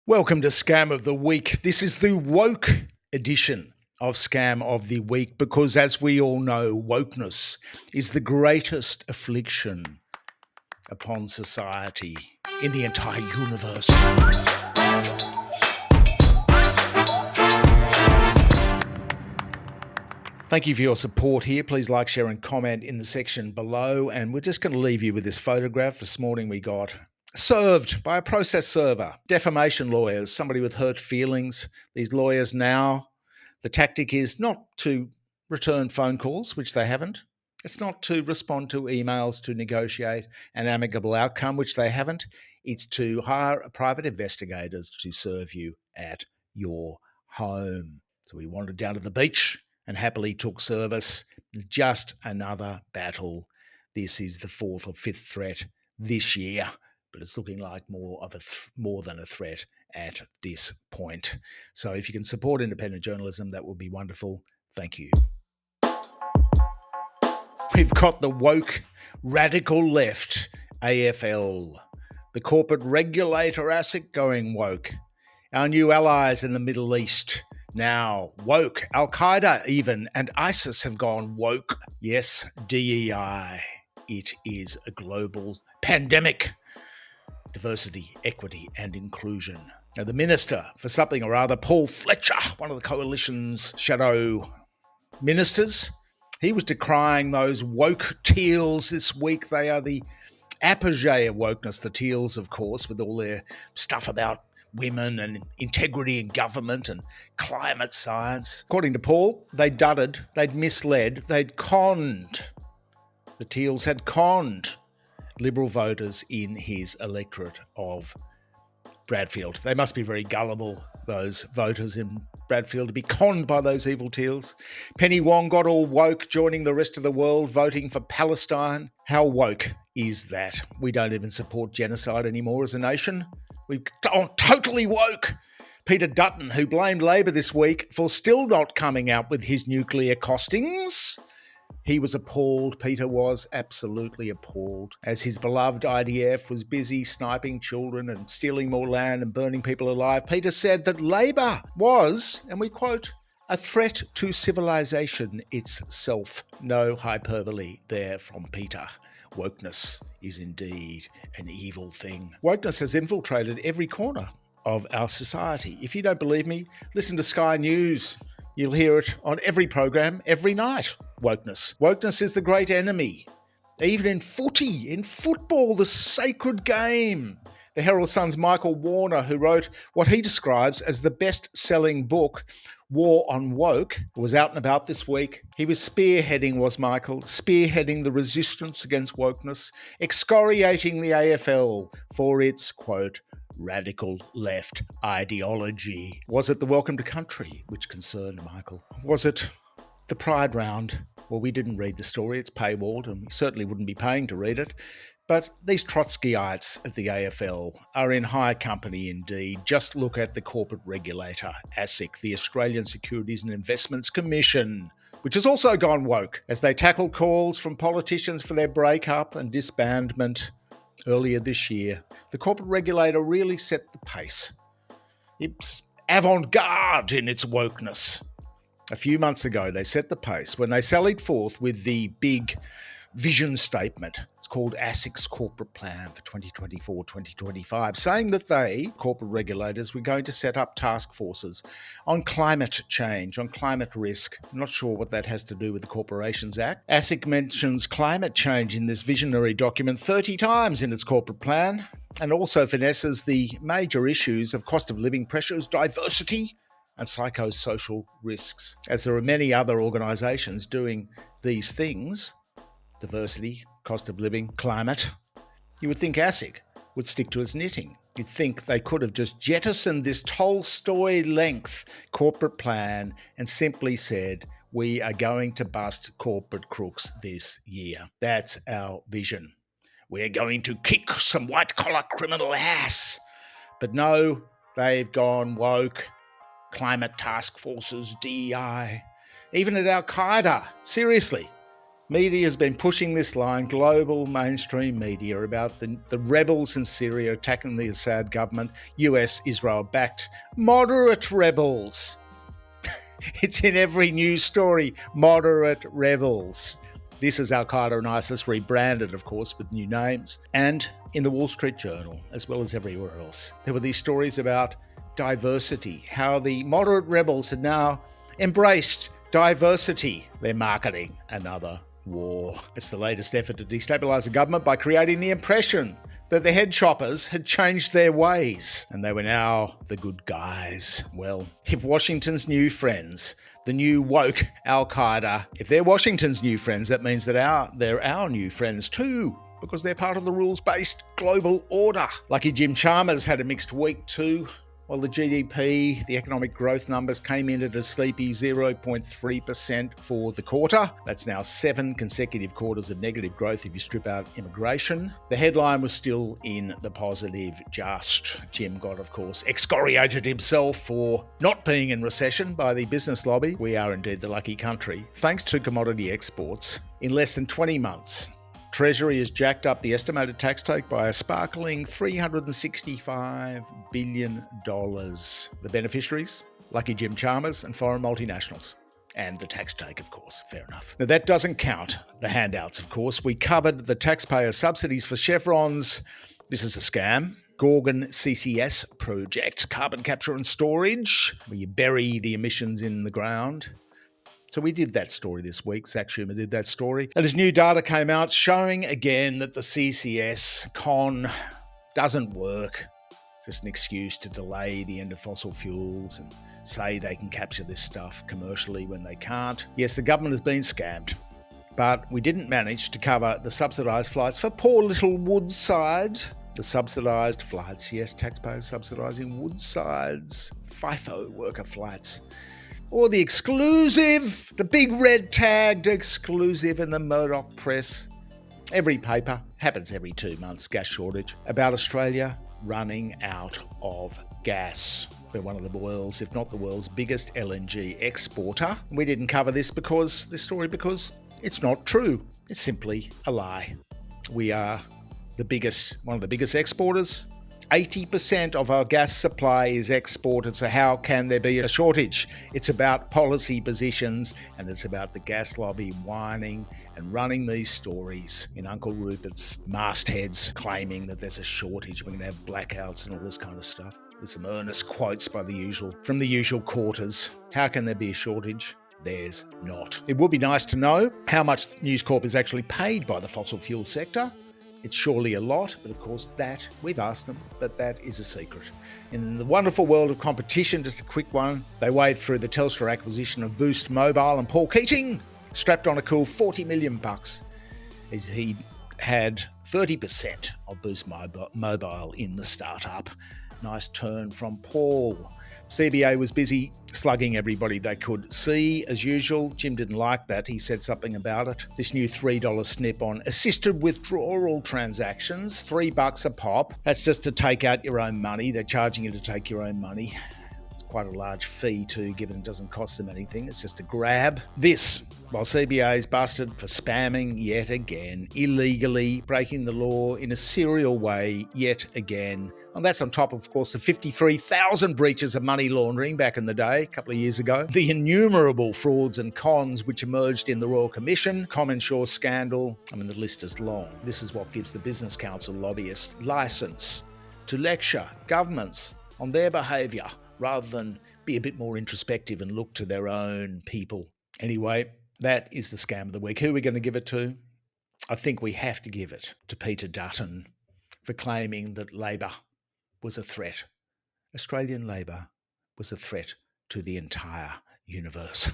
Welcome to Scam of the Week. This is the woke edition of Scam of the Week because, as we all know, wokeness is the greatest affliction upon society in the entire universe. Thank you for your support here. Please like, share and comment in the section below. And we're just going to leave you with this photograph. This morning we got served by a process server. Defamation lawyers, somebody with hurt feelings. These lawyers now, the tactic is not to return phone calls, which they haven't. It's not to respond to emails to negotiate an amicable outcome, which they haven't. It's to hire private investigators to serve you at your home. So we wandered down to the beach and happily took service. Just another battle. This is the fourth or fifth threat this year, but it's looking like more than a threat at this point. So if you can support independent journalism, that would be wonderful. Thank you. We've got the woke radical left, AFL, the corporate regulator ASIC going woke, our new allies in the Middle East now woke, Al-Qaeda even, and ISIS have gone woke. Yes, DEI. It is a global pandemic. Diversity, equity and inclusion. Now, the Minister for something or other, Paul Fletcher, one of the coalition's shadow ministers, he was decrying those woke teals this week. They are the apogee of wokeness, the teals, of course, with all their stuff about women and integrity in government and climate science. According to Paul, they dudded, they'd misled, they'd conned. The teals had conned Liberal voters in his electorate of Bradfield. They must be very gullible, those voters in Bradfield, to be conned by those evil teals. Penny Wong got all woke, joining the rest of the world, voting for Palestine. How woke is that? We don't even support genocide anymore as a nation. We're totally woke. Peter Dutton, who blamed Labor this week for still not coming out with his nuclear costings. He was appalled. Peter was absolutely appalled as his beloved IDF was busy sniping children and stealing more land and burning people alive. Peter said that Labor was, and we quote, a threat to civilization itself. No hyperbole there from Peter. Wokeness is indeed an evil thing. Wokeness has infiltrated every corner of our society. If you don't believe me, listen to Sky News. You'll hear it on every program, every night. Wokeness. Wokeness is the great enemy. Even in footy, in football, the sacred game. The Herald Sun's Michael Warner, who wrote what he describes as the best-selling book, War on Woke, was out and about this week. He was spearheading the resistance against wokeness, excoriating the AFL for its, quote, radical left ideology. Was it the Welcome to Country which concerned Michael? Was it the Pride Round? Well, we didn't read the story. It's paywalled and we certainly wouldn't be paying to read it. But these Trotskyites at the AFL are in high company indeed. Just look at the corporate regulator, ASIC, the Australian Securities and Investments Commission, which has also gone woke as they tackle calls from politicians for their breakup and disbandment. Earlier this year, the corporate regulator really set the pace. It's avant-garde in its wokeness. A few months ago, they set the pace when they sallied forth with the big vision statement. It's called ASIC's Corporate Plan for 2024-2025, saying that they, corporate regulators, were going to set up task forces on climate change, on climate risk. I'm not sure what that has to do with the Corporations Act. ASIC mentions climate change in this visionary document 30 times in its corporate plan, and also finesses the major issues of cost of living pressures, diversity, and psychosocial risks. As there are many other organisations doing these things, diversity, cost of living, climate, you would think ASIC would stick to its knitting. You'd think they could have just jettisoned this Tolstoy-length corporate plan and simply said, we are going to bust corporate crooks this year. That's our vision. We're going to kick some white-collar criminal ass. But no, they've gone woke. Climate task forces, DEI, even at Al-Qaeda. Seriously. Media has been pushing this line, global mainstream media, about the rebels in Syria attacking the Assad government, US, Israel-backed moderate rebels. It's in every news story, moderate rebels. This is Al-Qaeda and ISIS rebranded, of course, with new names. And in the Wall Street Journal, as well as everywhere else, there were these stories about diversity, how the moderate rebels had now embraced diversity. They're marketing another war. It's the latest effort to destabilise the government by creating the impression that the head choppers had changed their ways and they were now the good guys. Well, if Washington's new friends, the new woke Al-Qaeda, if they're Washington's new friends, that means that they're our new friends too, because they're part of the rules-based global order. Lucky Jim Chalmers had a mixed week too. Well, the GDP, the economic growth numbers came in at a sleepy 0.3% for the quarter. That's now 7 consecutive quarters of negative growth if you strip out immigration. The headline was still in the positive, just. Jim got, of course, excoriated himself for not being in recession by the business lobby. We are indeed the lucky country. Thanks to commodity exports, in less than 20 months, Treasury has jacked up the estimated tax take by a sparkling $365 billion. The beneficiaries? Lucky Jim Chalmers and foreign multinationals. And the tax take, of course, fair enough. Now, that doesn't count the handouts, of course. We covered the taxpayer subsidies for Chevron's, this is a scam, Gorgon CCS project, carbon capture and storage, where you bury the emissions in the ground. So we did that story this week. Zach Schumer did that story. And his new data came out showing again that the CCS con doesn't work. It's just an excuse to delay the end of fossil fuels and say they can capture this stuff commercially when they can't. Yes, the government has been scammed, but we didn't manage to cover the subsidised flights for poor little Woodside. The subsidised flights, yes, taxpayers subsidising Woodside's FIFO worker flights. Or the exclusive, the big red tagged exclusive in the Murdoch press. Every paper, happens every 2 months, gas shortage, about Australia running out of gas. We're one of the world's, if not the world's biggest LNG exporter. We didn't cover this story because it's not true. It's simply a lie. We are one of the biggest exporters. 80% of our gas supply is exported, so how can there be a shortage? It's about policy positions, and it's about the gas lobby whining and running these stories in Uncle Rupert's mastheads, claiming that there's a shortage, we're going to have blackouts and all this kind of stuff. There's some earnest quotes from the usual quarters. How can there be a shortage? There's not. It would be nice to know how much News Corp is actually paid by the fossil fuel sector. It's surely a lot, but of course we've asked them, but that is a secret. In the wonderful world of competition, just a quick one, they waved through the Telstra acquisition of Boost Mobile, and Paul Keating strapped on a cool $40 million as he had 30% of Boost Mobile in the startup. Nice turn from Paul. CBA was busy slugging everybody they could see, as usual. Jim didn't like that. He said something about it. This new $3 snip on assisted withdrawal transactions, $3 a pop. That's just to take out your own money. They're charging you to take your own money. It's quite a large fee too, given it doesn't cost them anything. It's just a grab. This, while CBA is busted for spamming yet again, illegally breaking the law in a serial way yet again. And that's on top, of course, the 53,000 breaches of money laundering back in the day, a couple of years ago. The innumerable frauds and cons which emerged in the Royal Commission, ComInsure scandal. I mean, the list is long. This is what gives the Business Council lobbyists license to lecture governments on their behaviour rather than be a bit more introspective and look to their own people. Anyway, that is the scam of the week. Who are we going to give it to? I think we have to give it to Peter Dutton for claiming that Labor was a threat. Australian Labor was a threat to the entire universe.